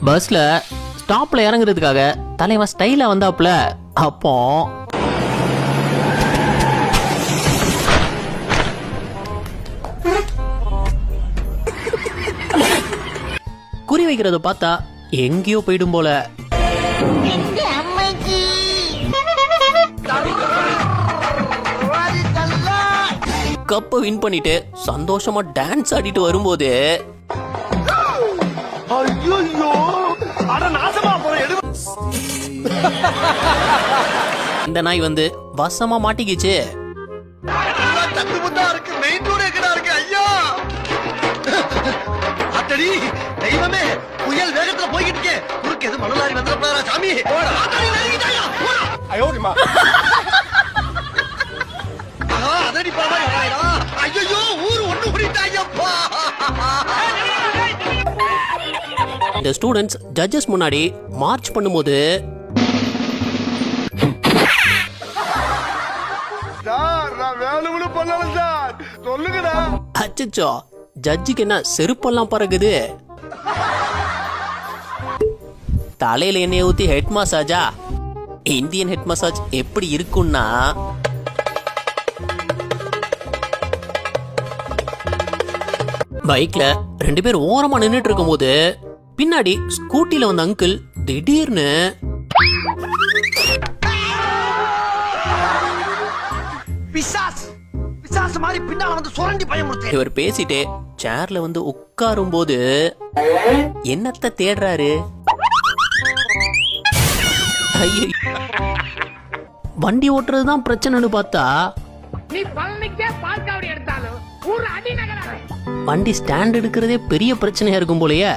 பஸ்ல ஸ்டாப்ல இறங்குறதுக்காக தலைவன் ஸ்டைலா வந்தாப்புல. அப்போ குறி வைக்கிறத பார்த்தா எங்கேயோ போயிடும் போல. கப்பை வின் பண்ணிட்டு சந்தோஷமா டான்ஸ் ஆடிட்டு வரும்போது இந்த நாய் வந்து வசமா மாட்டிக்கிச்சு. புயல் வேகத்துல போய்கிட்டு குறுக்கு எது மணலாரி வந்துடா சாமி. இந்த ஸ்டூடெண்ட்ஸ் ஜட்ஜஸ் முன்னாடி மார்ச் பண்ணும்போது அச்சச்சோ, ஜட்ஜுக்கு என்ன செருப்பெல்லாம் பறகுது. தலையில எண்ணெய் ஊத்தி ஹெட் மசாஜா. இந்தியன் ஹெட் மசாஜ் எப்படி இருக்கும்னா, பைக்ல 2 பேர் ஓரமா நின்னுட்டு இருக்கும் போது பின்னாடி ஸ்கூட்டில வந்த அங்கிள் திடீர்னு இவர் பேசிட்டே சேர்ல வந்து உட்காரும் போது என்னத்த தேடுறாரு. வண்டி ஓட்டுறதுதான் பிரச்சனைன்னு பார்த்தா வண்டி ஸ்டாண்ட் எடுக்கிறதே பெரிய பிரச்சனையா இருக்கும் போலயே.